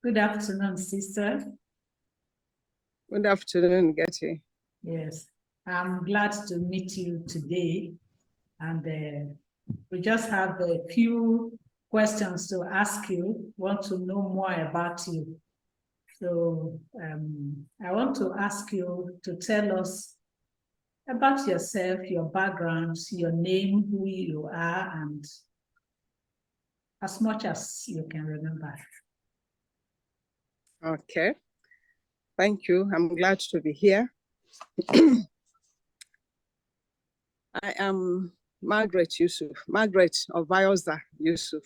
Good afternoon, sister. Good afternoon, Getty. Yes, I'm glad to meet you today. And we just have a few questions to ask you, want to know more about you. So I want to ask you to tell us about yourself, your background, your name, who you are, and as much as you can remember. Okay. Thank you. I'm glad to be here. I am Margaret Yusufu, Margaret of Vioza Yusufu.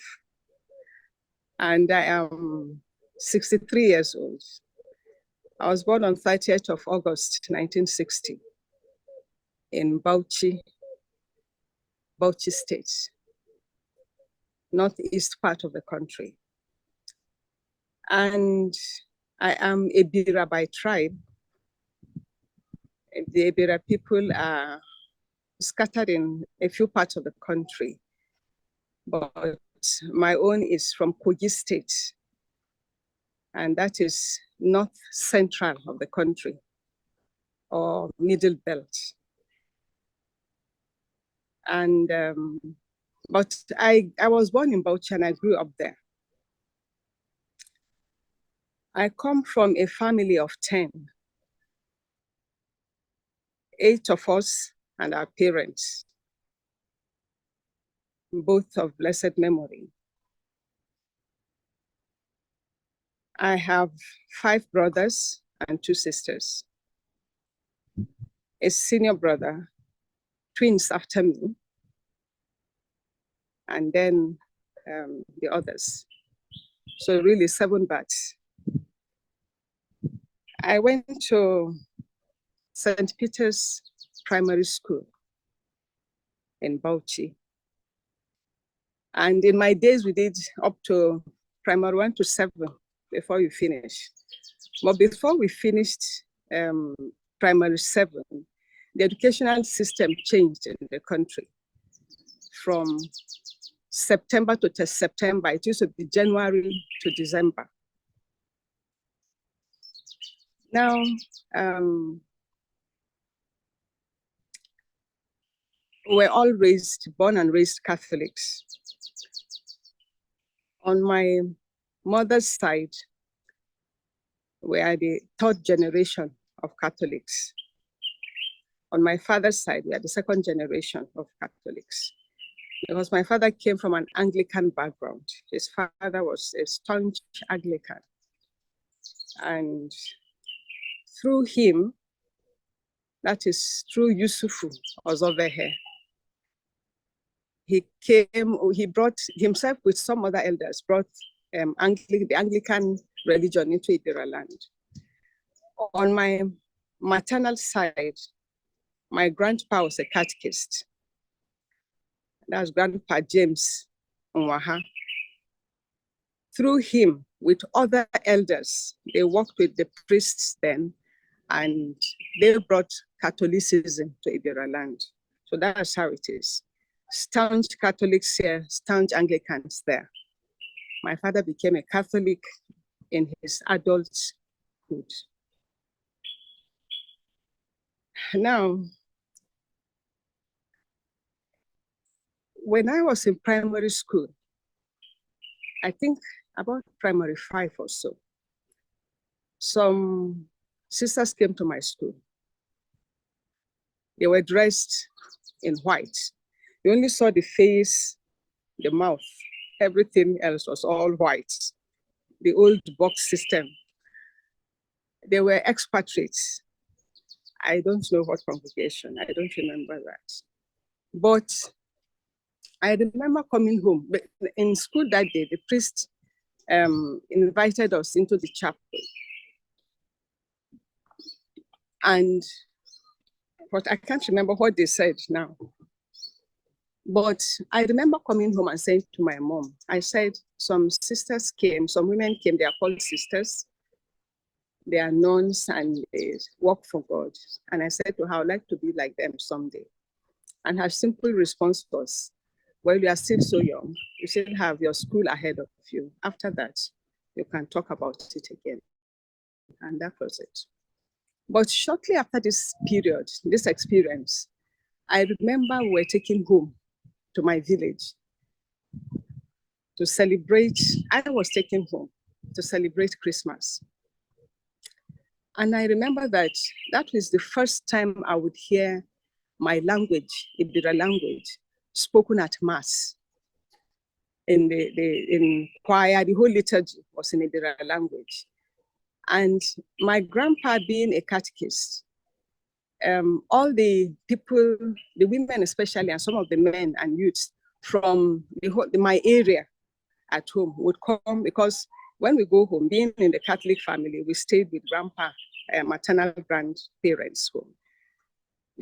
And I am 63 years old. I was born on 30th of August, 1960 in Bauchi State, northeast part of the country. And I am a Bira by tribe. The Bira people are scattered in a few parts of the country, but my own is from Kogi State, and that is north central of the country, or middle belt. And but I was born in Bauchi and I grew up there. I come from a family of 10, 8 of us and our parents, both of blessed memory. I have 5 brothers and 2 sisters. A senior brother, twins after me, and then the others. So really 7 bats. I went to St. Peter's Primary School in Bauchi. And in my days, we did up to primary 1 to 7 before we finished. But before we finished primary 7, the educational system changed in the country. From September to September, it used to be January to December. Now, we're all born and raised Catholics. On my mother's side, we are the 3rd generation of Catholics. On my father's side, we are the 2nd generation of Catholics. Because my father came from an Anglican background. His father was a staunch Anglican. And through him, that is through Yusufu Ozovehe, he brought himself with some other elders, brought the Anglican religion into Ibera land. On my maternal side, my grandpa was a catechist. That's Grandpa James Nwaha. Through him, with other elders, they worked with the priests then, and they brought Catholicism to Ibera land. So that's how it is. Staunch Catholics here, staunch Anglicans there. My father became a Catholic in his adulthood. Now, when I was in primary school, I think about primary 5 or so, some sisters came to my school. They were dressed in white. You only saw the face, the mouth. Everything else was all white. The old box system. They were expatriates. I don't know what congregation. I don't remember that. But I remember coming home. But in school that day, the priest invited us into the chapel. But I can't remember what they said now. But I remember coming home and saying to my mom, I said, some sisters came, some women came, they are called sisters. They are nuns and they work for God. And I said to her, I would like to be like them someday. And her simple response was, well, you are still so young. You still have your school ahead of you. After that, you can talk about it again. And that was it. But shortly after this period, this experience, I remember we were taken home to my village to celebrate. I was taken home to celebrate Christmas. And I remember that that was the first time I would hear my language, Ibira language, spoken at Mass. In in choir, the whole liturgy was in Ibira language. And my grandpa being a catechist, all the people, the women especially, and some of the men and youths from my area at home would come, because when we go home, being in the Catholic family, we stayed with grandpa, maternal grandparents home.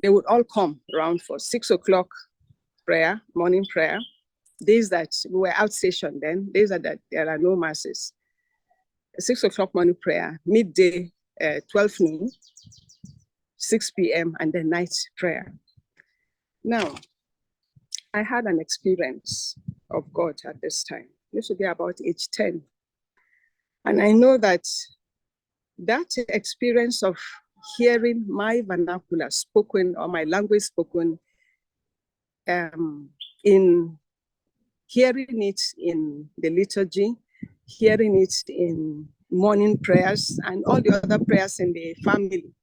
They would all come around for 6 o'clock prayer, morning prayer. Days that we were outstation then, days that there are no masses. 6 o'clock morning prayer, midday, 12 noon, 6 p.m., and then night prayer. Now, I had an experience of God at this time. This would be about age 10. And I know that that experience of hearing my vernacular spoken, or my language spoken, in hearing it in the liturgy, hearing it in morning prayers, and all the other prayers in the family,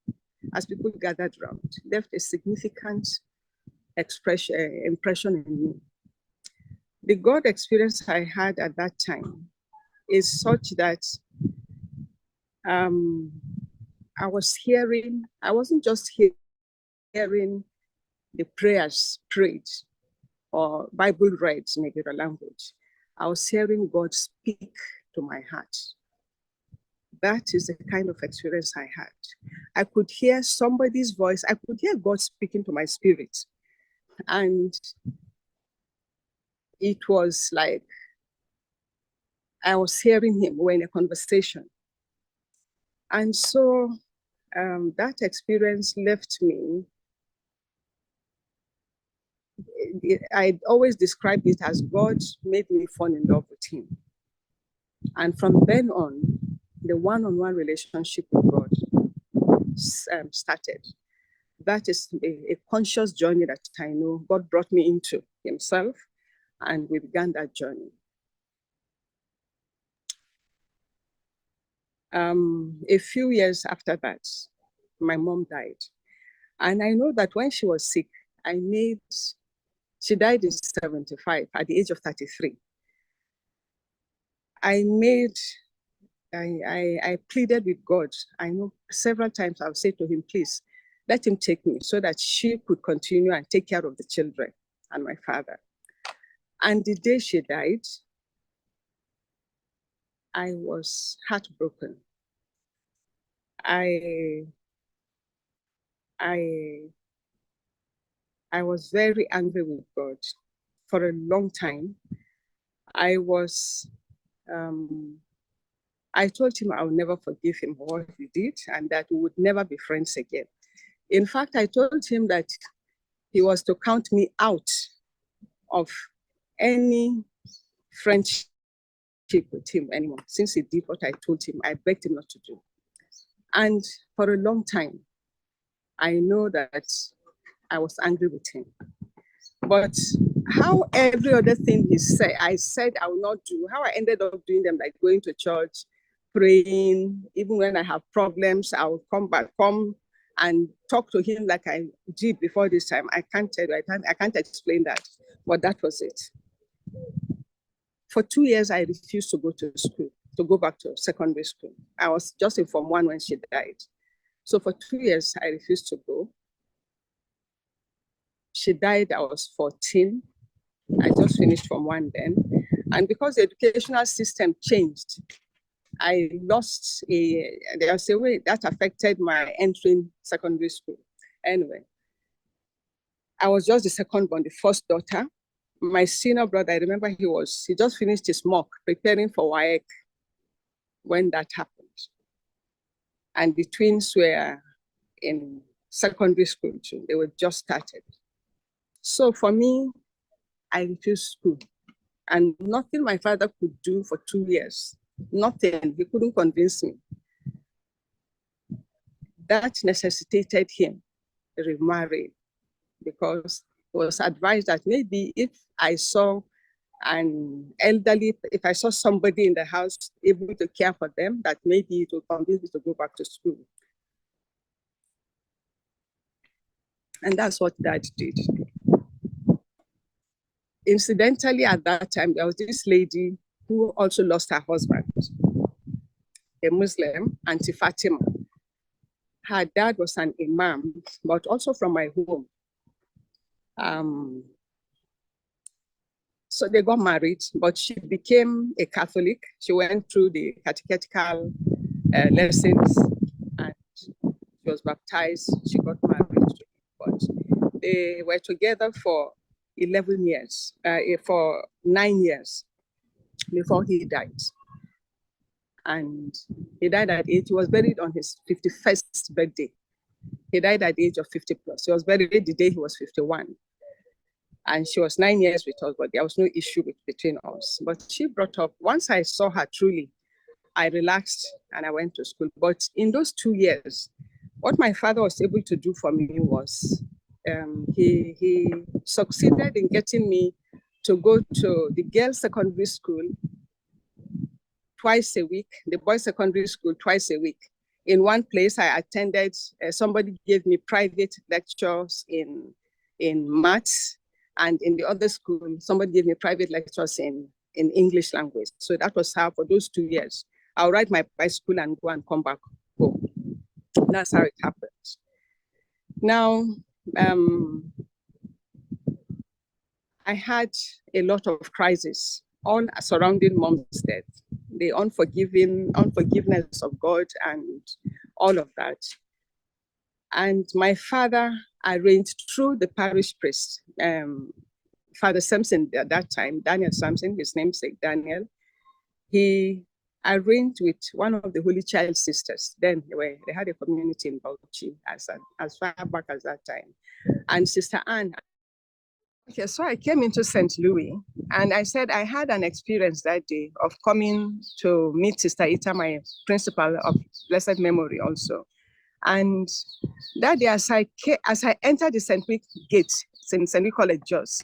as people gathered around, left a significant impression in me. The God experience I had at that time is such that I wasn't just hearing the prayers prayed or Bible read in a language. I was hearing God speak to my heart. That is the kind of experience I had. I could hear somebody's voice. I could hear God speaking to my spirit. And it was like I was hearing him. We were in a conversation. And so that experience left me. I always described it as God made me fall in love with him. And from then on, the one-on-one relationship with God started. That is a conscious journey that I know God brought me into himself, and we began that journey. A few years after that, my mom died. And I know that when she was sick, she died in 75 at the age of 33. I pleaded with God. I know several times I've said to him, please, let him take me so that she could continue and take care of the children and my father. And the day she died, I was heartbroken. I was very angry with God for a long time. I told him I would never forgive him for what he did and that we would never be friends again. In fact, I told him that he was to count me out of any friendship with him anymore. Since he did what I told him, I begged him not to do. And for a long time, I know that I was angry with him. But how every other thing I said I will not do, how I ended up doing them, like going to church, praying, even when I have problems, I will come and talk to him like I did before this time. I can't tell you, I can't explain that, but that was it. For 2 years, I refused to go to school, to go back to secondary school. I was just in Form 1 when she died. So for 2 years, I refused to go. She died, I was 14. I just finished Form 1 then. And because the educational system changed, I lost there was a way that affected my entering secondary school. Anyway, I was just the second born, the first daughter. My senior brother, I remember he just finished his mock, preparing for WAEC when that happened. And the twins were in secondary school too. They were just started. So for me, I refused school. And nothing my father could do for 2 years Nothing. He couldn't convince me. That necessitated him remarrying, because it was advised that maybe if I saw an elderly, if I saw somebody in the house able to care for them, that maybe it would convince me to go back to school. And that's what Dad did. Incidentally, at that time, there was this lady who also lost her husband, a Muslim, Auntie Fatima. Her dad was an imam, but also from my home. So they got married, but she became a Catholic. She went through the catechetical lessons, and she was baptized. She got married, but they were together for 11 years, for 9 years before he died. And he died at age, he was buried on his 51st birthday. He died at the age of 50 plus. He was buried the day he was 51. And she was 9 years with us, but there was no issue between us. But she brought up, once I saw her truly, I relaxed and I went to school. But in those 2 years, what my father was able to do for me was, he succeeded in getting me to go to the girls' secondary school twice a week, the boys' secondary school twice a week. In one place I attended, somebody gave me private lectures in maths, and in the other school, somebody gave me private lectures in English language. So that was how, for those 2 years, I'll ride my bicycle and go and come back home. That's how it happened. Now, I had a lot of crises, all surrounding Mom's death, the unforgiveness of God and all of that. And my father arranged through the parish priest, Father Sampson at that time, Daniel Sampson, his namesake Daniel, he arranged with one of the Holy Child sisters. Then they had a community in Bauchi as far back as that time. And Sister Anne. Okay, so I came into St. Louis and I said I had an experience that day of coming to meet Sister Ita, my principal of blessed memory also. And that day, as I entered the St. Louis gate, St. Louis College Jos,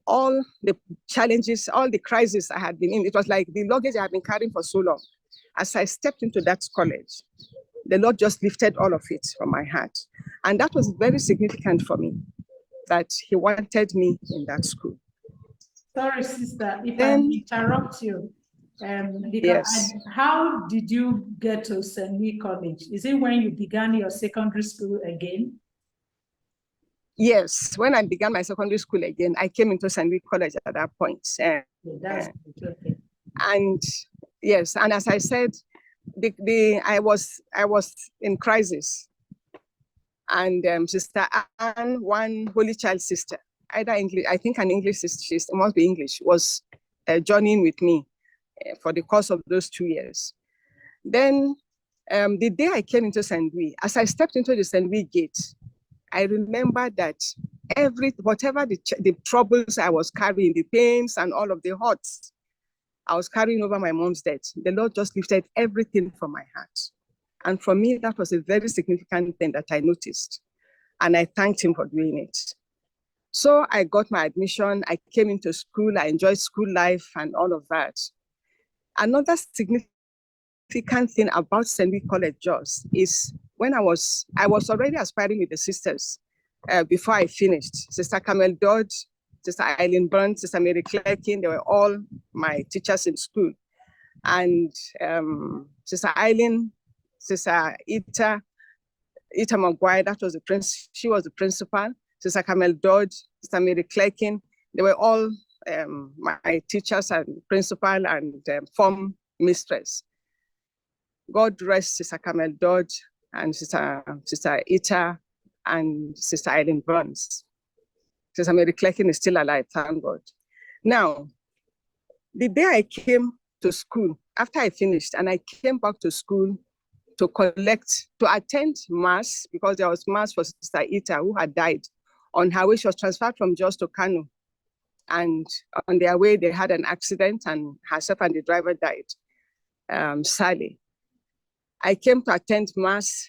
all the challenges, all the crises I had been in, it was like the luggage I had been carrying for so long. As I stepped into that college, the Lord just lifted all of it from my heart. And that was very significant for me, that he wanted me in that school. Sorry, sister, if I interrupt you, because yes. How did you get to St. Louis College? Is it when you began your secondary school again? Yes, when I began my secondary school again, I came into St. Louis College at that point. That's okay. And yes, and as I said, I was in crisis. And Sister Anne, one Holy Child sister, either English, I think an English sister, she must be English, was joining with me for the course of those 2 years. Then the day I came into St. Louis, as I stepped into the St. Louis gate, I remember that whatever the troubles I was carrying, the pains and all of the hurts I was carrying over my mom's death, the Lord just lifted everything from my heart. And for me, that was a very significant thing that I noticed. And I thanked him for doing it. So I got my admission, I came into school, I enjoyed school life and all of that. Another significant thing about St. Louis College Jos is when I was already aspiring with the sisters before I finished. Sister Camel Dodge, Sister Eileen Burns, Sister Mary Clarkin, they were all my teachers in school. And Sister Eileen, Sister Ita Maguire, she was the principal. Sister Camel Dodge, Sister Mary Clarkin, they were all my teachers and principal and form mistress. God rest Sister Camel Dodge and Sister Ita and Sister Eileen Burns. Sister Mary Clarkin is still alive, thank God. Now, the day I came to school, after I finished, and I came back to school to attend mass, because there was mass for Sister Ita, who had died. On her way, she was transferred from Jos to Kano. And on their way, they had an accident and herself and the driver died. Sally. I came to attend mass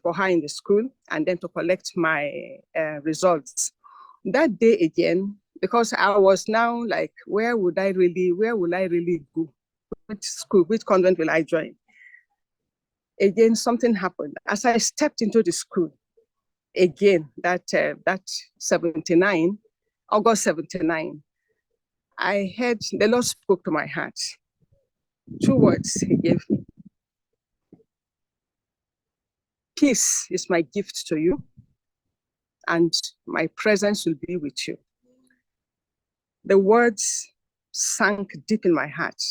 for her in the school and then to collect my results. That day again, because I was now like, where will I really go? Which school, which convent will I join? Again, something happened. As I stepped into the school, again, that 79, August 79, I heard the Lord spoke to my heart. 2 words he gave me. Peace is my gift to you, and my presence will be with you. The words sank deep in my heart.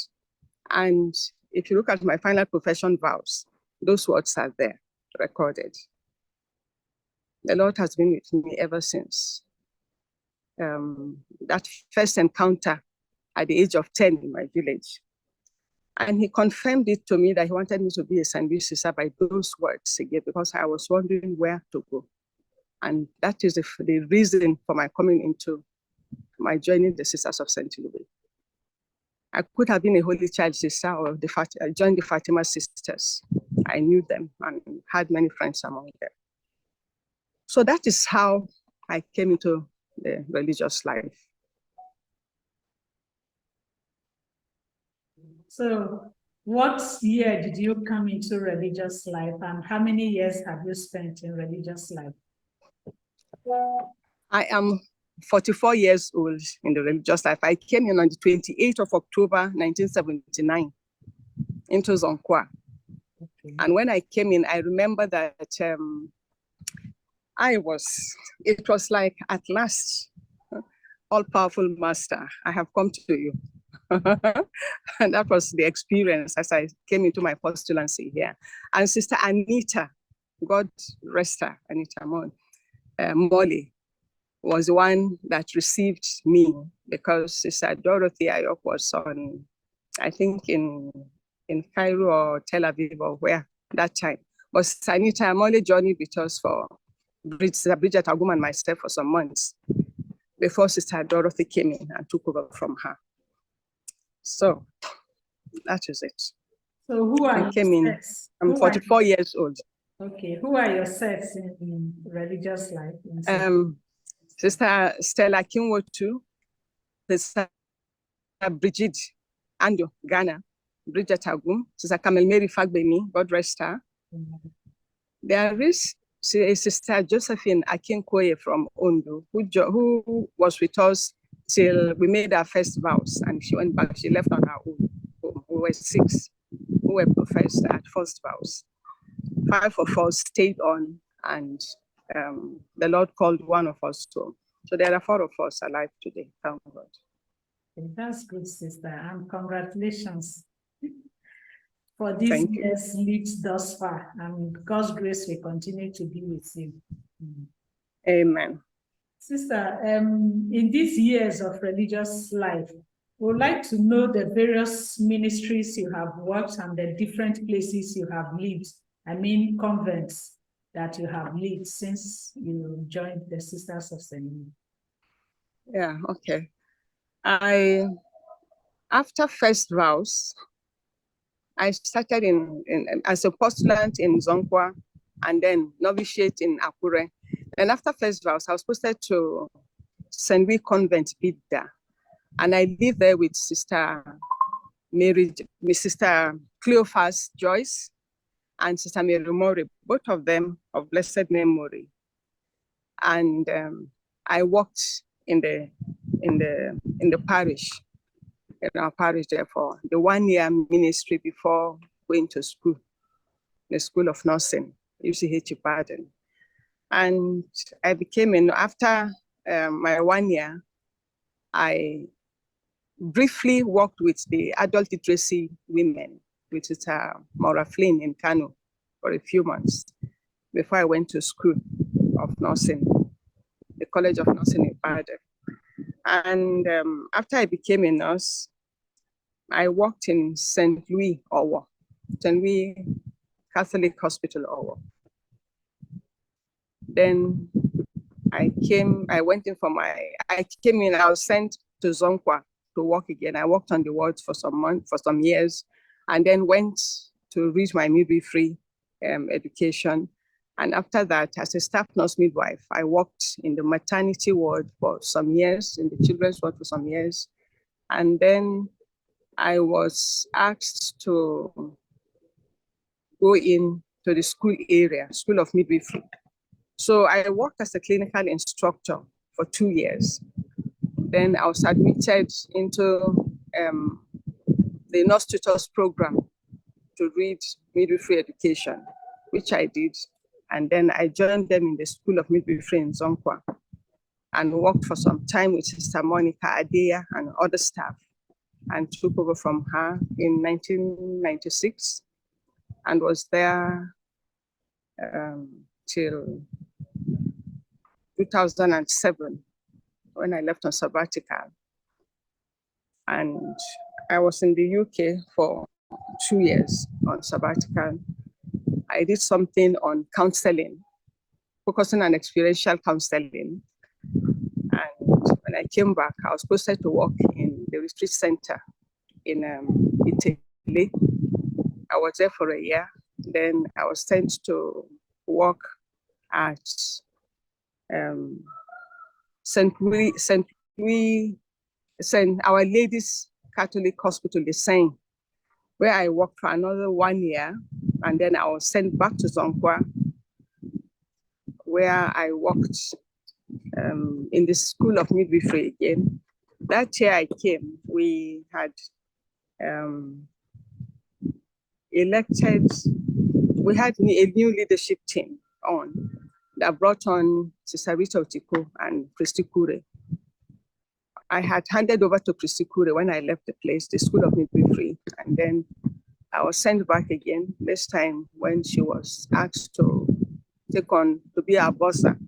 And if you look at my final profession vows, those words are there, recorded. The Lord has been with me ever since. That first encounter at the age of 10 in my village. And he confirmed it to me that he wanted me to be a St. Louis sister by those words again, because I was wondering where to go. And that is the reason for my coming into my joining the Sisters of St. Louis. I could have been a Holy Child sister or I joined the Fatima Sisters. I knew them and had many friends among them. So that is how I came into the religious life. So what year did you come into religious life, and how many years have you spent in religious life? I am 44 years old in the religious life. I came in on the 28th of October, 1979 into Zonkwa. Okay. And when I came in, I remember that it was like, at last, all-powerful Master, I have come to you. And that was the experience as I came into my postulancy here. And Sister Anita, God rest her, Anita Molly, was the one that received me, because Sister Dorothy Ayok was on, I think in Cairo or Tel Aviv or where that time. But Sister Anita Molly journeyed with us for Bridget Agum and myself for some months before Sister Dorothy came in and took over from her. So that is it. So who are your sects? I'm 44 years old. Okay, who are your sects in religious life? Sister Stella Kinwotu, Sister Bridget Ando, Ghana, Bridget Agum, Sister Camel Mary Fagbemi, God rest her. Mm-hmm. There is Sister Josephine Akinkoye from Ondo, who was with us till we made our first vows, and she went back. She left on her own. We were 6 who were professed at first vows. 5 of us stayed on, and the Lord called one of us to. So there are 4 of us alive today. Thank God. That's good, sister, and congratulations for these years lived thus far, and God's grace will continue to be with you. Amen. Sister, in these years of religious life, we would like to know the various ministries you have worked and the different places you have lived. I mean, convents that you have lived since you joined the Sisters of St. Louis. Yeah, okay. After first vows, I started as a postulant in Zonkwa and then novitiate in Akure. And after first vows, I was posted to St. Louis Convent, Bidda. And I lived there with Sister Sister Cleophas Joyce and Sister Mary Mori, both of them of blessed memory. And I worked in the parish, in our parish there for the 1-year ministry before going to school, the School of Nursing, UCH Ibadan. And I became after my 1 year, I briefly worked with the adult literacy women, which is Maura Flynn in Kano, for a few months before I went to school of nursing, the College of Nursing in Ibadan. And after I became a nurse, I worked in St. Louis, Owo, St. Louis Catholic Hospital, Owo. Then I came in, I was sent to Zonkwa to work again. I worked on the wards for some years and then went to read my midwifery education. And after that, as a staff nurse midwife, I worked in the maternity ward for some years, in the children's ward for some years. And then I was asked to go in to the school area, School of Midwifery. So I worked as a clinical instructor for 2 years. Then I was admitted into the nurse tutors program to read midwifery education, which I did. And then I joined them in the School of Midwifery in Zonkwa and worked for some time with Sister Monica Adeya and other staff, and took over from her in 1996 and was there till 2007 when I left on sabbatical. And I was in the UK for 2 years on sabbatical. I did something on counseling, focusing on experiential counseling. And when I came back, I was posted to work in the retreat center in Italy. I was there for a year. Then I was sent to work at Our Lady's Catholic Hospital, the Seine, where I worked for another 1 year. And then I was sent back to Zonkwa, where I worked in the School of Midwifery again. That year I came, we had we had a new leadership team on that brought on Sister Rita Otiko and Christy Kure. I had handed over to Christy Kure when I left the place, the School of Midwifery, and then I was sent back again, this time when she was asked to take on, to be our bossa,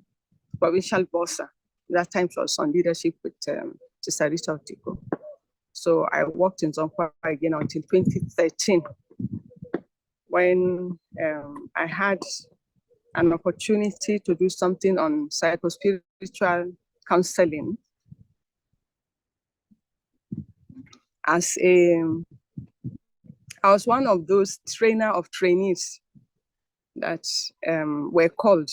provincial bossa. That time she was on leadership with Sister Rita Otiko. So I worked in Zonkwa again until 2013, when I had an opportunity to do something on psychospiritual counseling I was one of those trainer of trainees that were called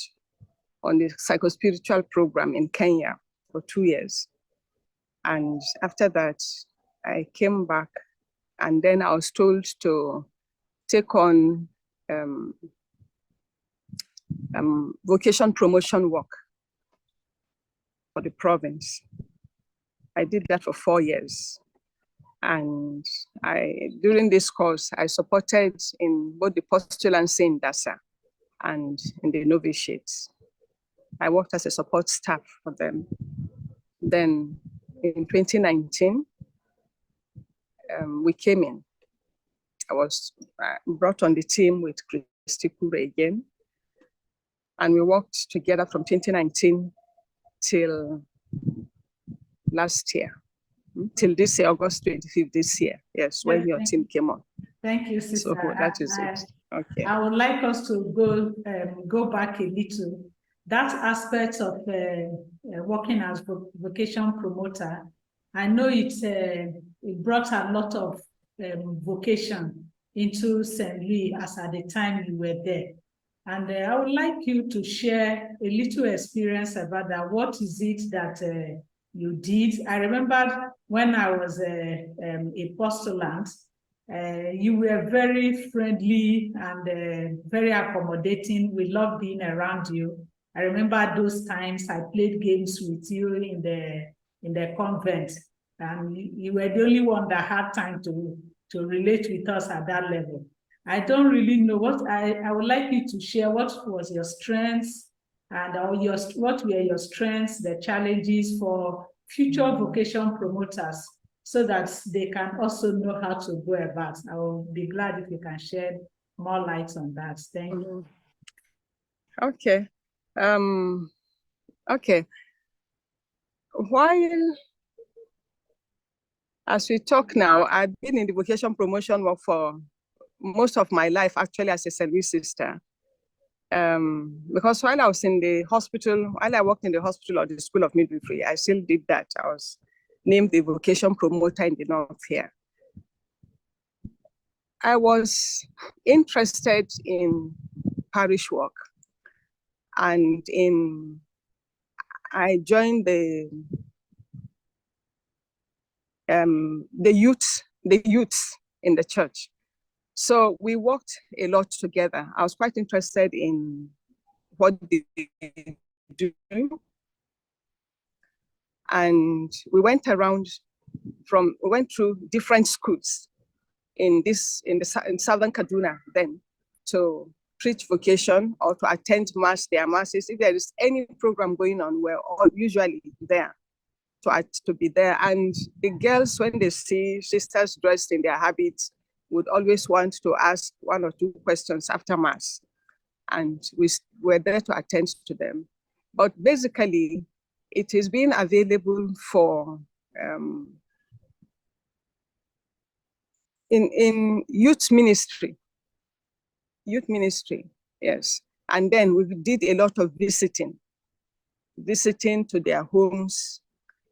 on the psychospiritual program in Kenya for 2 years. And after that, I came back, and then I was told to take on vocation promotion work for the province. I did that for 4 years. And during this course, I supported in both the postulancy in DASA and in the novitiates. I worked as a support staff for them. Then in 2019, we came in. I was brought on the team with Christy Kure again. And we worked together from 2019 till last year, till this year, August 25th this year. Yes, when your team came on. Thank you, Sister. So that is it. Okay. I would like us to go back a little. That aspect of working as vocation promoter, I know it brought a lot of vocation into St. Louis as at the time you were there. And I would like you to share a little experience about that. What is it that you did? I remember when I was a postulant, you were very friendly and very accommodating. We loved being around you. I remember those times I played games with you in the convent, and you were the only one that had time to relate with us at that level. I don't really know what I would like you to share. What was your strengths, and what were your strengths, the challenges for future vocation promoters, so that they can also know how to go about. I will be glad if you can shed more light on that. Thank you. Okay. Okay. While, as we talk now, I've been in the vocation promotion work for most of my life, actually, as a service sister. Because while I was in the hospital, while I worked in the hospital or the School of Midwifery, I still did that. I was named the vocation promoter in the North here. I was interested in parish work, and I joined the youths in the church. So we worked a lot together. I was quite interested in what they do. And we went through different schools in southern Kaduna then to preach vocation or to attend their masses. If there is any program going on, we're all usually there to be there. And the girls, when they see sisters dressed in their habits, would always want to ask one or two questions after mass. And we were there to attend to them. But basically, it has been available for in youth ministry, yes. And then we did a lot of visiting to their homes.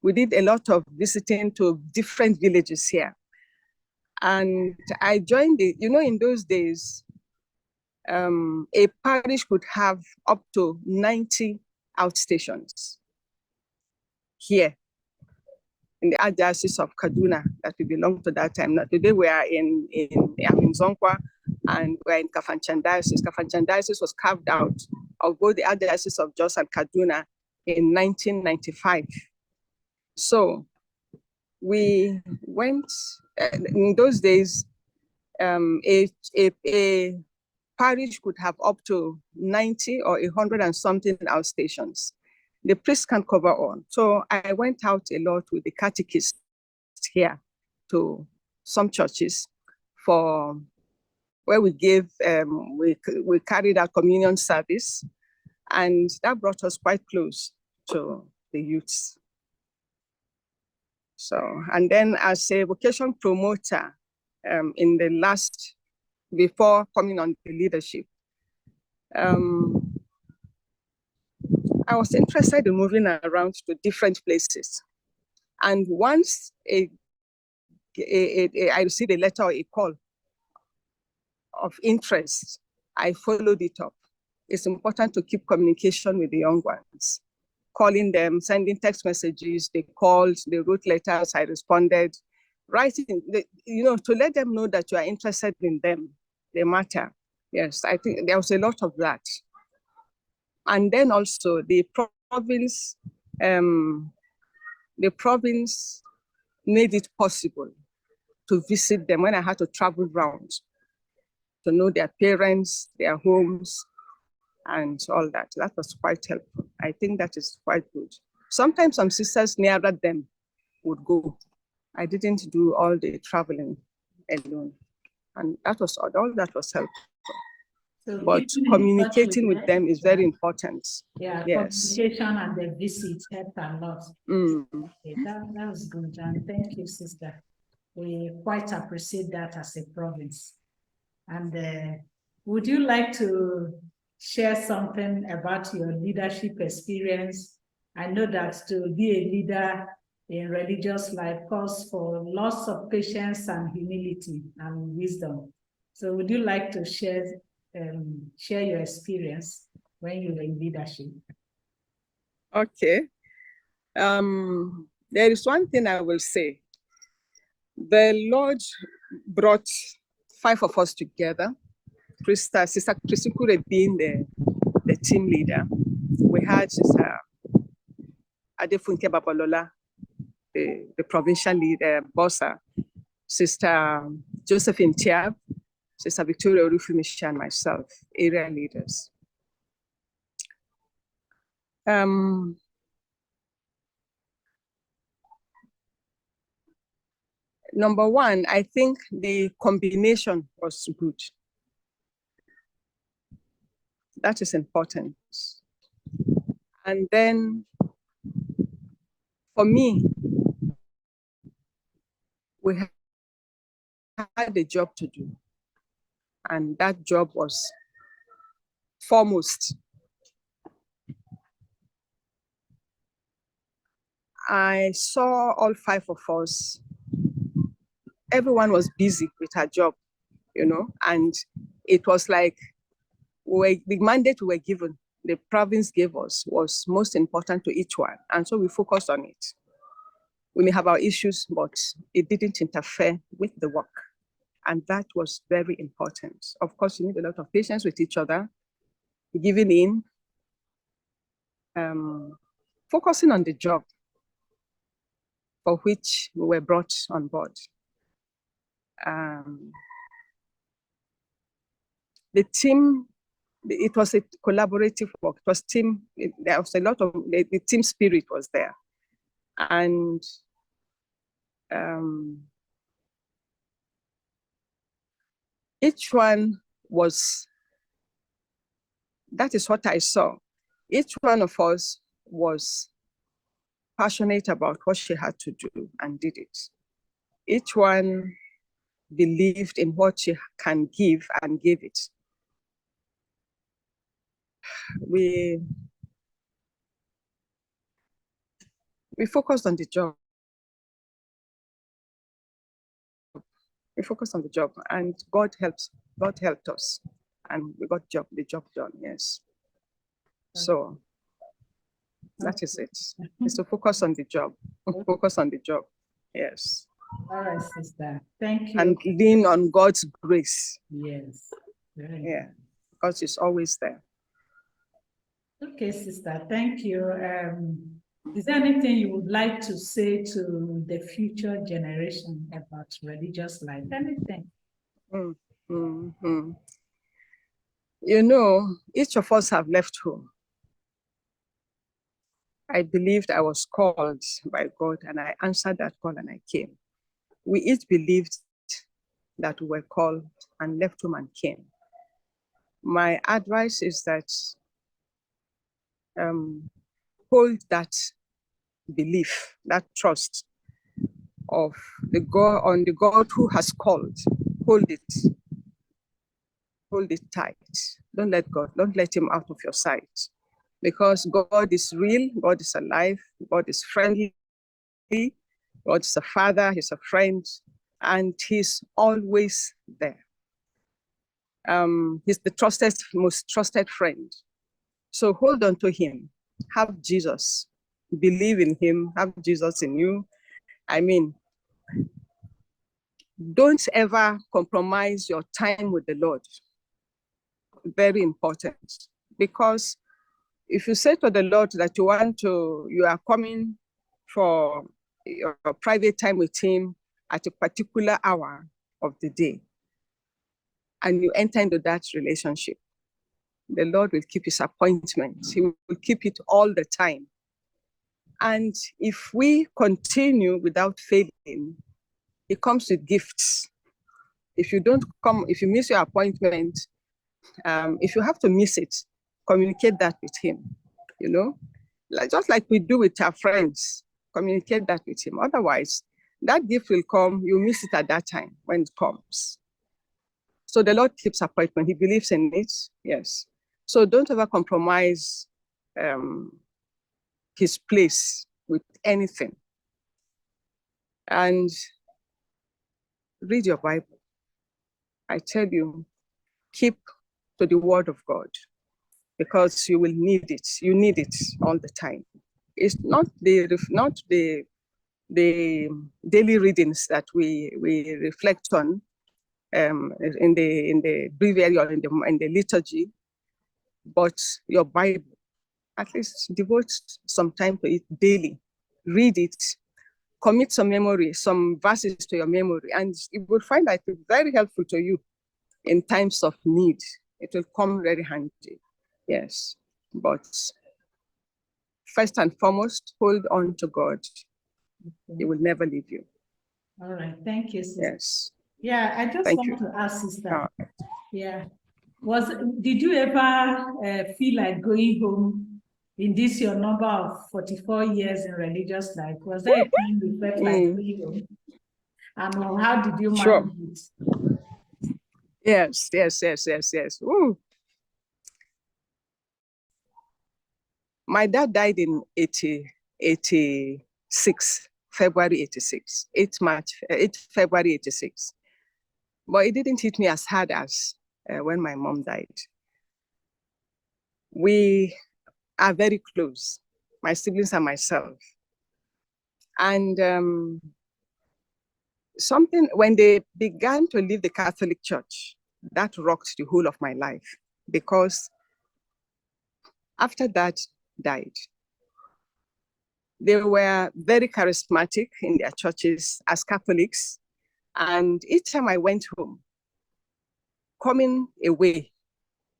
We did a lot of visiting to different villages here. And I joined in those days, a parish could have up to 90 outstations here in the Archdiocese of Kaduna that we belong to that time. Now, today we are in Zonkwa, and we're in Kafanchan Diocese. Kafanchan Diocese was carved out of both the Archdiocese of Jos and Kaduna in 1995. So we went, in those days, a parish could have up to 90 or 100 and something outstations. The priest can cover all. So I went out a lot with the catechist here to some churches where we gave, we carried out communion service, and that brought us quite close to the youths. So, and then as a vocation promoter, in the last, before coming on the leadership, I was interested in moving around to different places. And once I received a letter or a call of interest, I followed it up. It's important to keep communication with the young ones, calling them, sending text messages. They called, they wrote letters, I responded, writing, to let them know that you are interested in them, they matter. Yes, I think there was a lot of that. And then also the province made it possible to visit them when I had to travel around to know their parents, their homes, and all that. That was quite helpful. I think that is quite good. Sometimes some sisters nearer them would go. I didn't do all the traveling alone. And that was all that was helpful. So but communicating with them is very important. Yeah, yes. Communication and the visits helped a lot. Okay, that was good. And thank you, sister. We quite appreciate that as a province. And would you like to share something about your leadership experience? I know that to be a leader in religious life calls for lots of patience and humility and wisdom. So would you like to share your experience when you were in leadership? Okay. There is one thing I will say. The Lord brought 5 of us together. Sister Chrisukure being the team leader. We had Sister Adefunke Babalola, the provincial leader, Bossa, Sister Josephine Tiab, Sister Victoria Orufumishi, and myself, area leaders. Number one, I think the combination was good. That is important. And then for me, we had a job to do. And that job was foremost. I saw all 5 of us. Everyone was busy with her job. and it was like the mandate we were given, the province gave us, was most important to each one. And so we focused on it. We may have our issues, but it didn't interfere with the work. And that was very important. Of course, you need a lot of patience with each other, giving in, focusing on the job for which we were brought on board. The team, it was a collaborative work. It was team, there was a lot of, the team spirit was there. And each one was, that is what I saw. Each one of us was passionate about what she had to do and did it. Each one believed in what she can give and gave it. We focused on the job. We focused on the job, and God helped us, and we got the job done, yes. So that is it. It's to focus on the job. Focus on the job. Yes. All right, sister. Thank you. And lean on God's grace. Yes. Very yeah. Because it's always there. Okay, sister. Thank you. Is there anything you would like to say to the future generation about religious life? Anything? Each of us have left home. I believed I was called by God, and I answered that call and I came. We each believed that we were called and left home and came. My advice is that hold that belief, that trust of the God who has called. Hold it tight. Don't let him out of your sight, because God is real, God is alive, God is friendly, God is a father, he's a friend, and he's always there. He's the most trusted friend. So hold on to him, have Jesus, believe in him, have Jesus in you. I mean, don't ever compromise your time with the Lord. Very important, because if you say to the Lord that you are coming for your private time with him at a particular hour of the day, and you enter into that relationship, the Lord will keep his appointment. He will keep it all the time. And if we continue without failing, it comes with gifts. If you miss your appointment, if you have to miss it, communicate that with him, just like we do with our friends, communicate that with him. Otherwise, that gift will come, you miss it at that time when it comes. So the Lord keeps appointment, he believes in it, yes. So don't ever compromise his place with anything. And read your Bible. I tell you, keep to the word of God, because you will need it. You need it all the time. It's not the daily readings that we reflect on in the breviary or in the liturgy, but your Bible. At least devote some time to it daily. Read it, commit some memory, some verses to your memory, and you will find that it's very helpful to you in times of need. It will come very handy. Yes, but first and foremost, hold on to God. Okay. He will never leave you. All right, thank you, sister. Yes. Yeah, I just want to ask, sister. Right. Yeah, did you ever feel like going home in this your number of 44 years in religious life? Was there a time you felt like going home? And how did you manage it? Yes. Ooh. My dad died in 86, February 86, 8 February 86. but it didn't hit me as hard as when my mom died. We are very close, my siblings and myself. And when they began to leave the Catholic Church, that rocked the whole of my life, because after that died, they were very charismatic in their churches as Catholics. And each time I went home, coming away,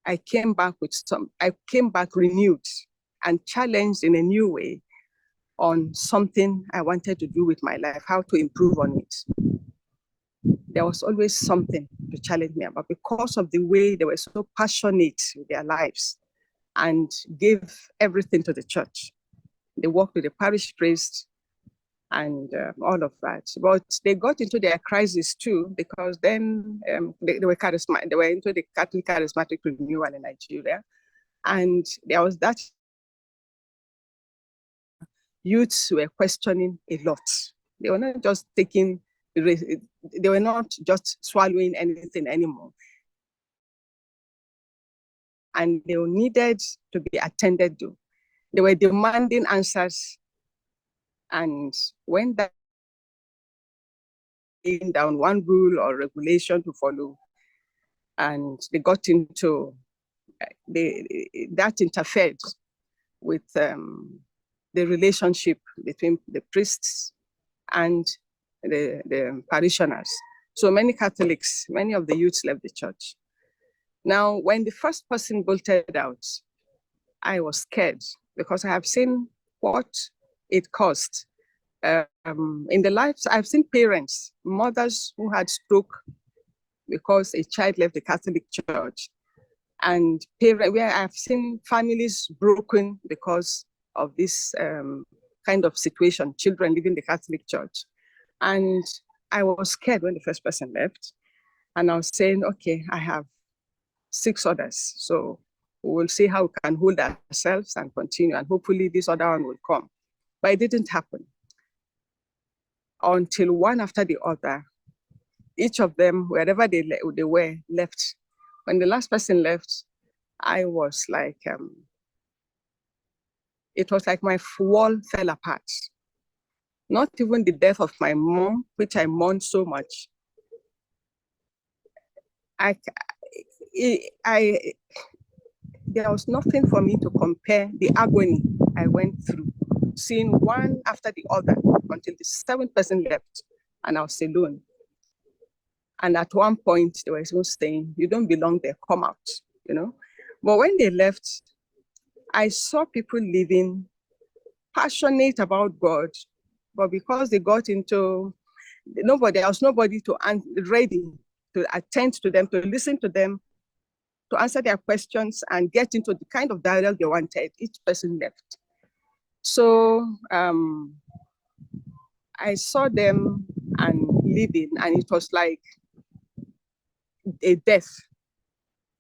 I came back renewed and challenged in a new way on something I wanted to do with my life, how to improve on it. There was always something to challenge me about, because of the way they were so passionate with their lives and gave everything to the church. They worked with the parish priest and all of that. But they got into their crisis too, because then they were charismatic. They were into the Catholic charismatic renewal in Nigeria. And there was that youths were questioning a lot. They were not just they were not just swallowing anything anymore. And they needed to be attended to. They were demanding answers. And when that came down, one rule or regulation to follow, and they got into, that interfered with the relationship between the priests and the parishioners. So many Catholics, many of the youths left the church. Now, when the first person bolted out, I was scared, because I have seen what it cost. In the lives, I've seen parents, mothers who had stroke because a child left the Catholic Church, and where I've seen families broken because of this kind of situation, children leaving the Catholic Church. And I was scared when the first person left. And I was saying, okay, I have 6 others. So we'll see how we can hold ourselves and continue. And hopefully this other one will come. But it didn't happen until one after the other, each of them, wherever they were, left. When the last person left, I was like, it was like my wall fell apart. Not even the death of my mom, which I mourned so much. There was nothing for me to compare the agony I went through, seeing one after the other until the 7th person left, and I was alone. And at one point, they were even saying, "You don't belong there, come out," you know. But when they left, I saw people living passionate about God, but because they got into there was nobody ready to attend to them, to listen to them, to answer their questions and get into the kind of dialogue they wanted. Each person left. So I saw them and living, and it was like a death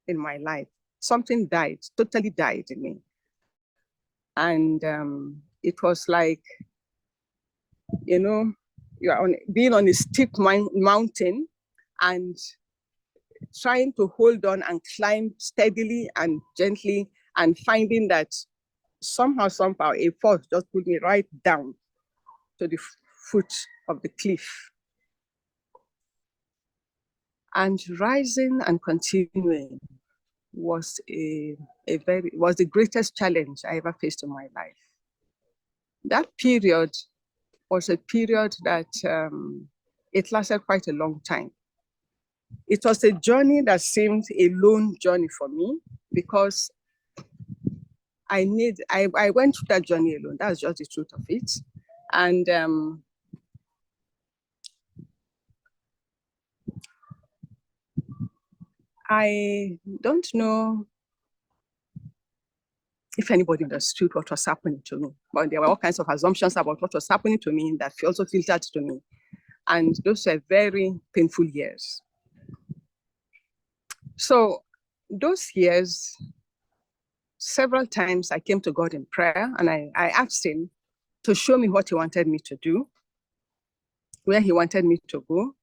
in my life. Something died, totally died in me. And it was like, you know, you are being on a steep mountain and trying to hold on and climb steadily and gently, and finding that somehow a force just put me right down to the foot of the cliff. And rising and continuing was the greatest challenge I ever faced in my life. That period was a period that it lasted quite a long time. It was a journey that seemed a lone journey for me, because I went through that journey alone. That's just the truth of it. And I don't know if anybody understood what was happening to me, but there were all kinds of assumptions about what was happening to me that also filtered to me. And those were very painful years. So those years, several times I came to God in prayer, and I asked him to show me what he wanted me to do, where he wanted me to go.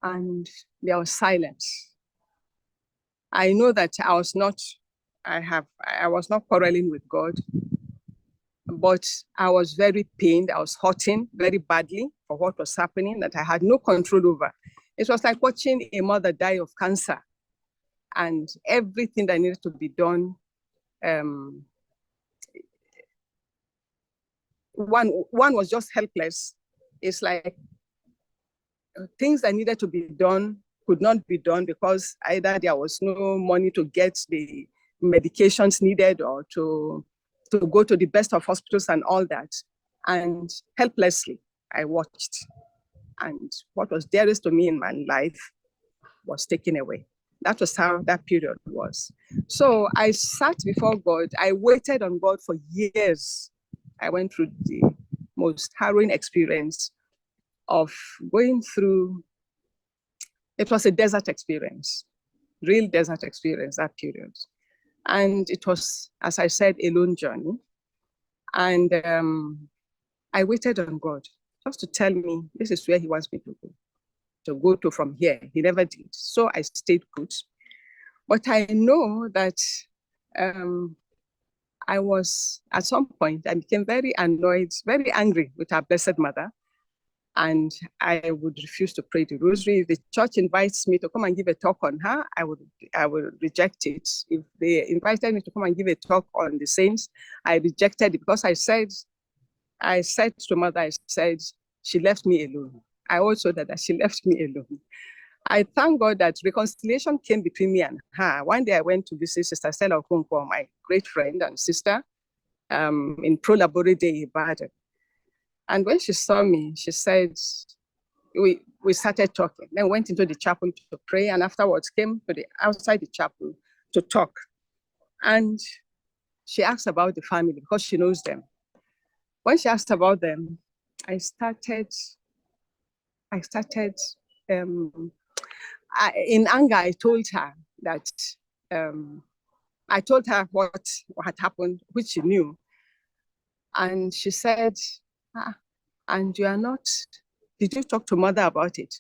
and there was silence. I know that I was not quarreling with God, but I was very pained. I was hurting very badly for what was happening that I had no control over. It was like watching a mother die of cancer, and everything that needed to be done, one was just helpless. It's like things that needed to be done could not be done because either there was no money to get the medications needed or to go to the best of hospitals and all that. And helplessly, I watched. And what was dearest to me in my life was taken away. That was how that period was. So I sat before God. I waited on God for years. I went through the most harrowing experience of going through. It was a desert experience, real desert experience, that period. And it was, as I said, a lone journey. And I waited on God just to tell me this is where he wants me to go to from here. He never did. So I stayed put. But I know that I was, at some point, I became very annoyed, very angry with our Blessed Mother. And I would refuse to pray the rosary. If the church invites me to come and give a talk on her, I would reject it. If they invited me to come and give a talk on the saints, I rejected it because I said to Mother, I said, she left me alone. I also said that she left me alone. I thank God that reconciliation came between me and her. One day I went to visit Sister Stella Okonkwo, my great friend and sister, in Pro Labore Day Ibadan. And when she saw me, she said, we started talking. Then went into the chapel to pray, and afterwards came to outside the chapel to talk. And she asked about the family because she knows them. When she asked about them, I started in anger. I told her that I told her what had happened, which she knew. And she said, and you are not, did you talk to Mother about it?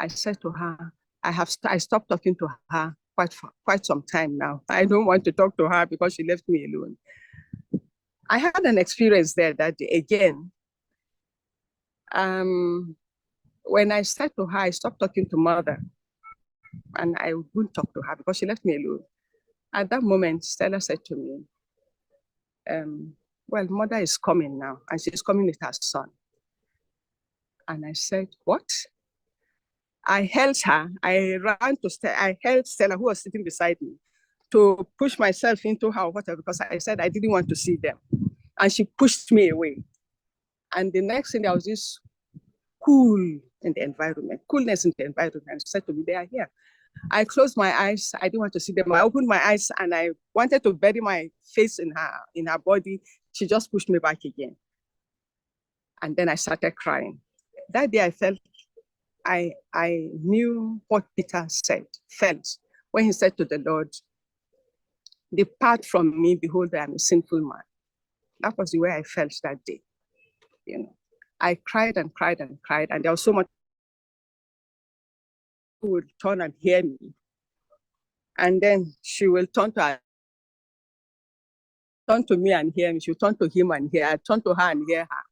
I said to her, I stopped talking to her quite some time now. I don't want to talk to her because she left me alone. I had an experience there that day again. When I said to her, I stopped talking to Mother and I wouldn't talk to her because she left me alone. At that moment, Stella said to me, well, Mother is coming now and she's coming with her son. And I said, what? I held her, I ran to Stella, I held Stella, who was sitting beside me, to push myself into her or whatever, because I said I didn't want to see them. And she pushed me away. And the next thing, there was this coolness in the environment. She said to me, they are here. I closed my eyes, I didn't want to see them. I opened my eyes and I wanted to bury my face in her body. She just pushed me back again. And then I started crying. That day I felt, I knew what Peter felt when he said to the Lord, depart from me, behold, I am a sinful man. That was the way I felt that day. You know, I cried and cried and cried, and there was so much who would turn and hear me. And then she will turn to me and hear me. She'll turn to him and hear. I turn to her and hear her.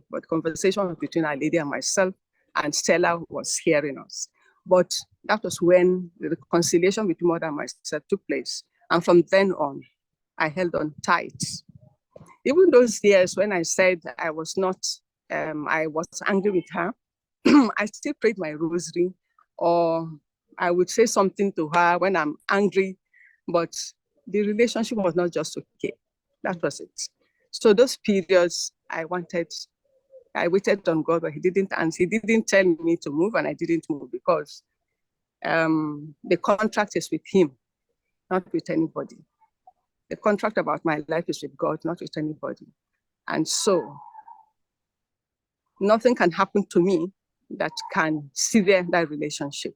But conversation was between Our Lady and myself, and Stella was hearing us. But that was when the reconciliation between Mother and myself took place. And from then on, I held on tight. Even those years when I said I was not, I was angry with her, I still prayed my rosary, or I would say something to her when I'm angry, but the relationship was not just okay. That was it. So those periods, I waited on God, but he didn't answer. He didn't tell me to move, and I didn't move because the contract is with him, not with anybody. The contract about my life is with God, not with anybody. And so nothing can happen to me that can sever that relationship.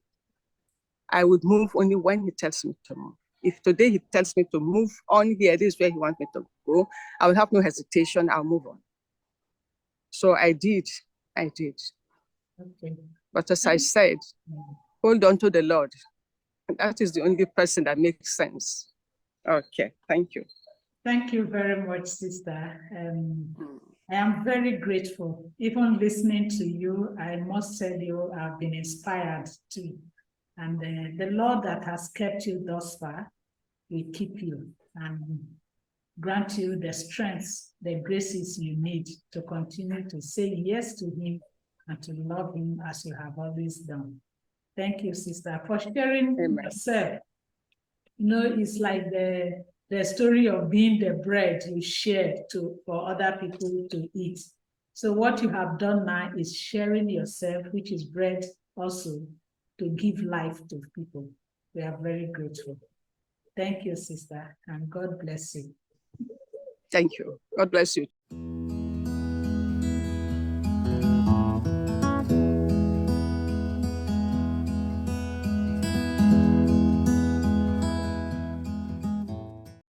I would move only when he tells me to move. If today he tells me to move on here, this is where he wants me to go, I will have no hesitation, I'll move on. So I did. Okay. But as I said, hold on to the Lord. That is the only person that makes sense. Okay, thank you. Thank you very much, sister. I am very grateful. Even listening to you, I must tell you, I've been inspired too. And the Lord that has kept you thus far will keep you and grant you the strength, the graces you need to continue to say yes to Him and to love Him as you have always done. Thank you, sister, for sharing yourself. You know, it's like the story of being the bread you shared for other people to eat. So what you have done now is sharing yourself, which is bread also, to give life to people. We are very grateful. Thank you, sister, and God bless you. Thank you. God bless you.